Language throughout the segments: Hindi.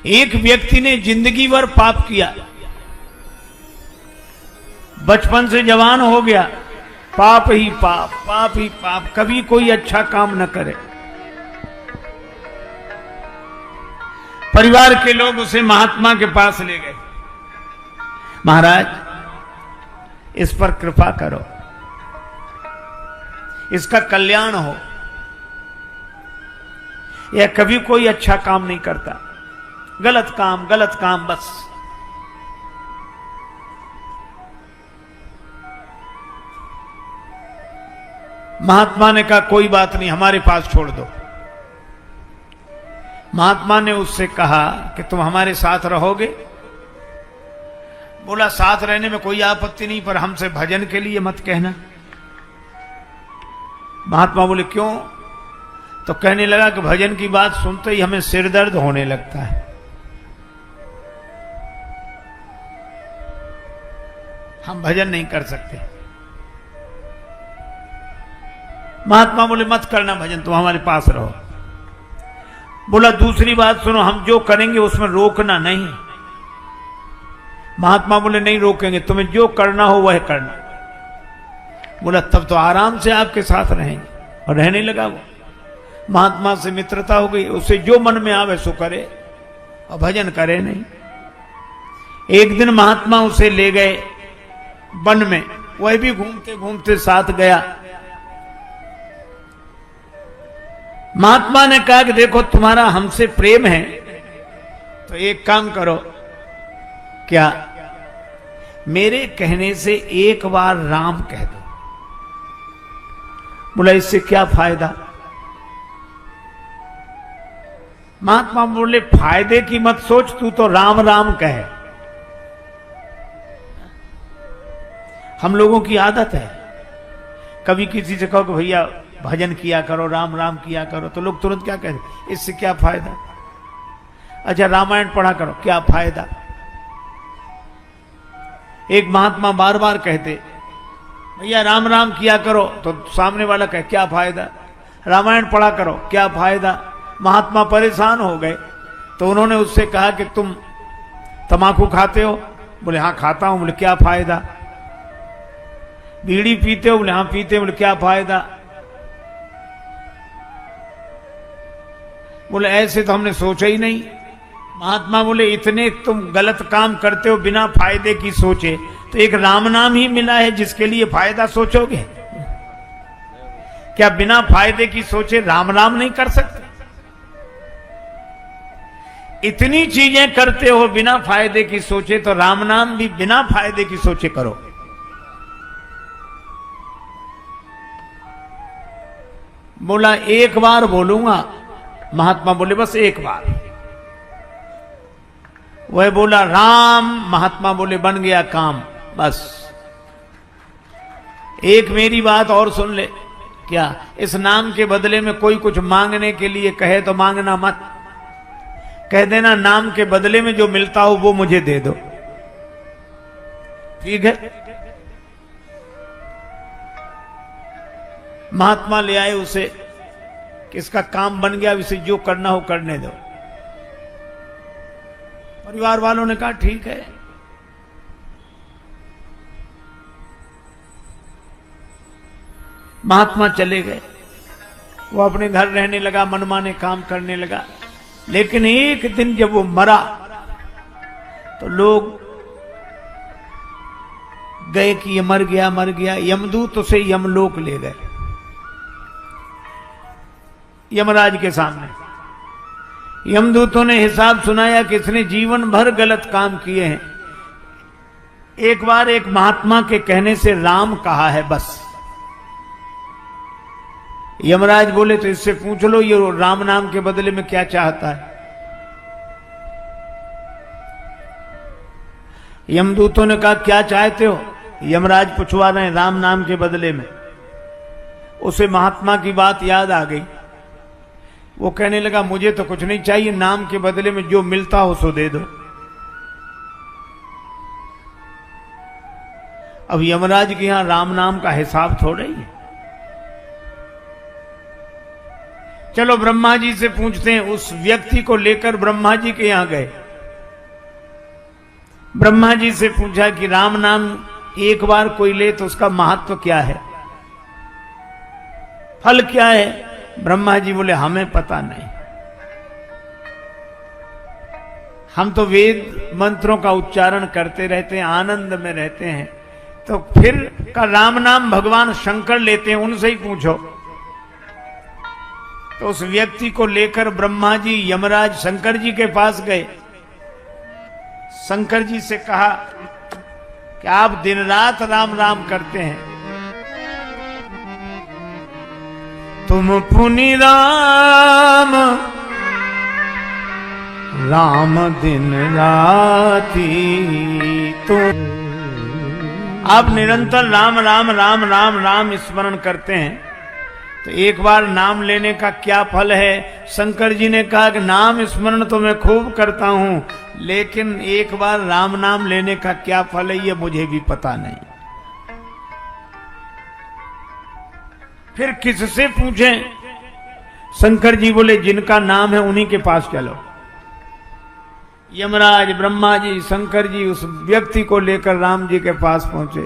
एक व्यक्ति ने जिंदगी भर पाप किया, बचपन से जवान हो गया, पाप ही पाप, पाप ही पाप, कभी कोई अच्छा काम न करे। परिवार के लोग उसे महात्मा के पास ले गए, महाराज इस पर कृपा करो, इसका कल्याण हो। यह कभी कोई अच्छा काम नहीं करता, गलत काम बस। महात्मा ने कहा कोई बात नहीं, हमारे पास छोड़ दो। महात्मा ने उससे कहा कि तुम हमारे साथ रहोगे? बोला साथ रहने में कोई आपत्ति नहीं, पर हमसे भजन के लिए मत कहना। महात्मा बोले क्यों? तो कहने लगा कि भजन की बात सुनते ही हमें सिर दर्द होने लगता है, हम भजन नहीं कर सकते। महात्मा बोले मत करना भजन, तुम हमारे पास रहो। बोला दूसरी बात सुनो, हम जो करेंगे उसमें रोकना नहीं। महात्मा बोले नहीं रोकेंगे, तुम्हें जो करना हो वह करना। बोला तब तो आराम से आपके साथ रहेंगे, और रहने लगा वो। महात्मा से मित्रता हो गई, उसे जो मन में आवे सो करे और भजन करे नहीं। एक दिन महात्मा उसे ले गए वन में, वह भी घूमते घूमते साथ गया। महात्मा ने कहा कि देखो तुम्हारा हमसे प्रेम है तो एक काम करो, क्या मेरे कहने से एक बार राम कह दो। बोला इससे क्या फायदा? महात्मा बोले फायदे की मत सोच, तू तो राम राम कहे। हम लोगों की आदत है, कभी किसी से कहो कि भैया भजन किया करो, राम राम किया करो, तो लोग तुरंत क्या कहते, इससे क्या फायदा? अच्छा रामायण पढ़ा करो, क्या फायदा? एक महात्मा बार बार कहते भैया राम राम किया करो, तो सामने वाला कहे क्या फायदा? रामायण पढ़ा करो, क्या फायदा? महात्मा परेशान हो गए, तो उन्होंने उससे कहा कि तुम तम्बाकू खाते हो? बोले हाँ खाता हूं। बोले क्या फायदा? बीड़ी पीते हो? बोले हाँ पीते। बोले क्या फायदा? बोले ऐसे तो हमने सोचा ही नहीं। महात्मा बोले इतने तुम गलत काम करते हो बिना फायदे की सोचे, तो एक राम नाम ही मिला है जिसके लिए फायदा सोचोगे? क्या बिना फायदे की सोचे राम राम नहीं कर सकते? इतनी चीजें करते हो बिना फायदे की सोचे, तो राम नाम भी बिना फायदे की सोचे करो। बोला एक बार बोलूंगा। महात्मा बोले बस एक बार। वह बोला राम, महात्मा बोले बन गया काम। बस एक मेरी बात और सुन ले, क्या इस नाम के बदले में कोई कुछ मांगने के लिए कहे तो मांगना मत, कह देना नाम के बदले में जो मिलता हो वो मुझे दे दो, ठीक है? महात्मा ले आए उसे कि इसका काम बन गया, इसे जो करना हो करने दो। परिवार वालों ने कहा ठीक है। महात्मा चले गए, वो अपने घर रहने लगा, मनमाने काम करने लगा। लेकिन एक दिन जब वो मरा तो लोग गए कि ये मर गया मर गया। यमदूत उसे यमलोक ले गए, यमराज के सामने। यमदूतों ने हिसाब सुनाया कि इसने जीवन भर गलत काम किए हैं, एक बार एक महात्मा के कहने से राम कहा है बस। यमराज बोले तो इससे पूछ लो ये राम नाम के बदले में क्या चाहता है। यमदूतों ने कहा क्या चाहते हो? यमराज पूछवा रहे हैं राम नाम के बदले में। उसे महात्मा की बात याद आ गई, वो कहने लगा मुझे तो कुछ नहीं चाहिए, नाम के बदले में जो मिलता हो सो दे दो। अब यमराज के यहां राम नाम का हिसाब थोड़ा ही है। चलो ब्रह्मा जी से पूछते हैं। उस व्यक्ति को लेकर ब्रह्मा जी के यहां गए। ब्रह्मा जी से पूछा कि राम नाम एक बार कोई ले तो उसका महत्व क्या है, फल क्या है? ब्रह्मा जी बोले हमें पता नहीं, हम तो वेद मंत्रों का उच्चारण करते रहते हैं, आनंद में रहते हैं। तो फिर का राम नाम भगवान शंकर लेते हैं, उनसे ही पूछो। तो उस व्यक्ति को लेकर ब्रह्मा जी यमराज शंकर जी के पास गए। शंकर जी से कहा कि आप दिन रात राम राम करते हैं, तुम पुनि राम राम दिन राती, तुम आप निरंतर राम राम राम राम राम स्मरण करते हैं, तो एक बार नाम लेने का क्या फल है? शंकर जी ने कहा कि नाम स्मरण तो मैं खूब करता हूं, लेकिन एक बार राम नाम लेने का क्या फल है ये मुझे भी पता नहीं। फिर किससे पूछें? शंकर जी बोले जिनका नाम है उन्हीं के पास चलो। यमराज, ब्रह्मा जी, शंकर जी उस व्यक्ति को लेकर राम जी के पास पहुंचे।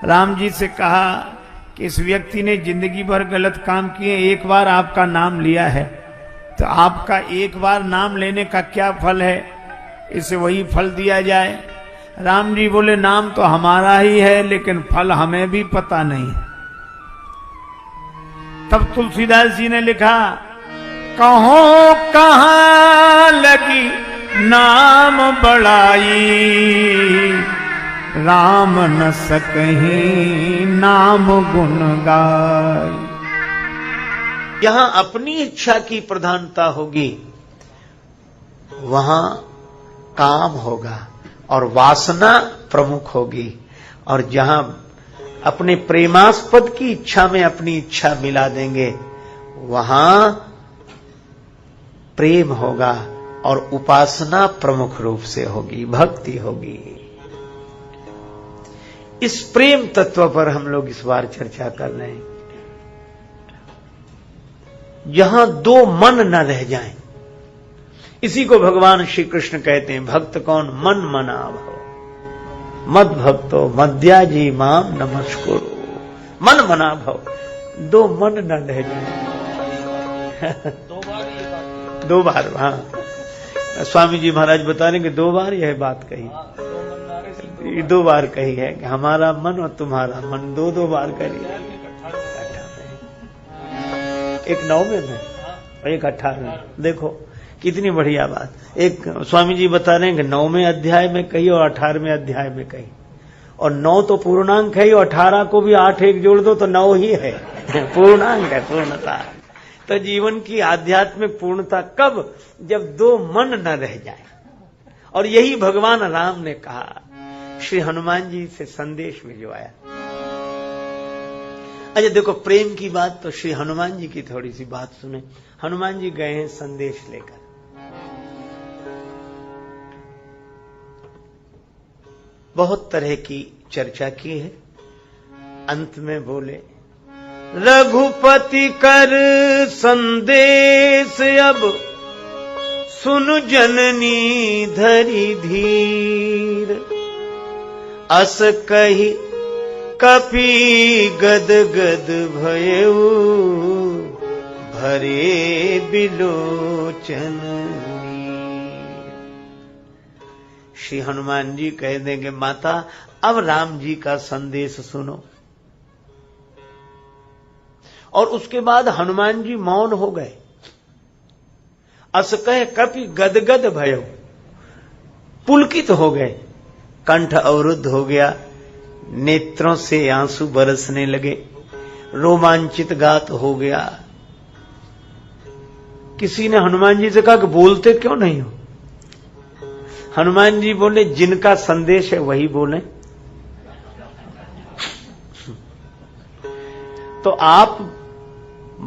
राम जी से कहा कि इस व्यक्ति ने जिंदगी भर गलत काम किए, एक बार आपका नाम लिया है, तो आपका एक बार नाम लेने का क्या फल है? इसे वही फल दिया जाए। राम जी बोले नाम तो हमारा ही है, लेकिन फल हमें भी पता नहीं। तब तुलसीदास जी ने लिखा, कहो कहां लगी नाम बड़ाई, राम न सकहीं नाम गुण गाई। यहां अपनी इच्छा की प्रधानता होगी, वहां काम होगा और वासना प्रमुख होगी। और जहां अपने प्रेमास्पद की इच्छा में अपनी इच्छा मिला देंगे, वहां प्रेम होगा और उपासना प्रमुख रूप से होगी, भक्ति होगी। इस प्रेम तत्व पर हम लोग इस बार चर्चा कर रहे हैं। जहां दो मन न रह जाएं, इसी को भगवान श्री कृष्ण कहते हैं, भक्त कौन? मन मना भव मद भक्तो मद्याजी माम नमस्कुरु। मन मना भव, दो मन न रह जाए। दो बार, हाँ, स्वामी जी महाराज बता रहे कि 2 बार यह बात कही, 2 बार कही है कि हमारा मन और तुम्हारा मन 2-2 बार करी। एक 9 में और एक 18 में। देखो कितनी बढ़िया बात। एक स्वामी जी बता रहे हैं कि 9वें अध्याय में कही और 18वें अध्याय में कही, और 9 तो पूर्णांक है और 18 को भी 8-1 जोड़ दो तो 9 ही है, पूर्णांक है, पूर्णता। तो जीवन की आध्यात्मिक पूर्णता कब? जब 2 मन न रह जाए। और यही भगवान राम ने कहा श्री हनुमान जी से संदेश में जो आया। अच्छा देखो, प्रेम की बात तो श्री हनुमान जी की थोड़ी सी बात सुने। हनुमान जी गए हैं संदेश लेकर। बहुत तरह की चर्चा की है, अंत में बोले रघुपति कर संदेश अब सुन जननी धरि धीर, अस कही कपि गद गद भयउ भरे बिलोचन। श्री हनुमान जी कह देंगे माता अब राम जी का संदेश सुनो। और उसके बाद हनुमान जी मौन हो गए। अस कह कपि गदगद भयो, पुलकित हो गए, कंठ अवरुद्ध हो गया, नेत्रों से आंसू बरसने लगे, रोमांचित गात हो गया। किसी ने हनुमान जी से कहा कि बोलते क्यों नहीं हो? हनुमान जी बोले जिनका संदेश है वही बोले। तो आप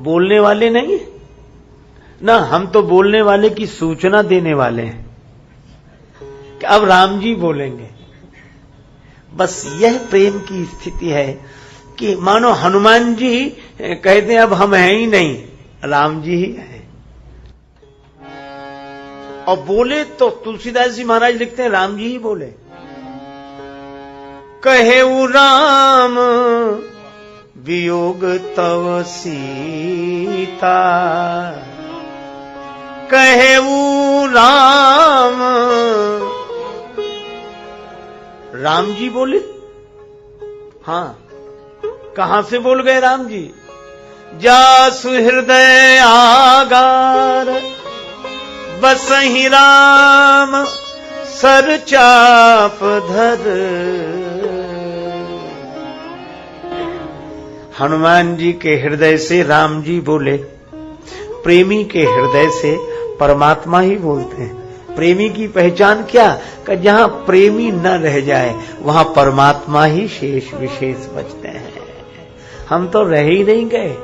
बोलने वाले नहीं ना, हम तो बोलने वाले की सूचना देने वाले हैं कि अब राम जी बोलेंगे। बस यह प्रेम की स्थिति है कि मानो हनुमान जी कहते हैं अब हम हैं ही नहीं, राम जी ही हैं। और बोले तो तुलसीदास जी महाराज लिखते हैं राम जी ही बोले। कहेऊ राम वियोग तव सीता, कहेऊ राम। राम जी बोले? हां, कहां से बोल गए राम जी? जासु हृदय आगार बसहि राम सर चाप धर। हनुमान जी के हृदय से राम जी बोले। प्रेमी के हृदय से परमात्मा ही बोलते हैं। प्रेमी की पहचान क्या? कि जहां प्रेमी न रह जाए वहां परमात्मा ही शेष विशेष बचते हैं। हम तो रह ही नहीं गए।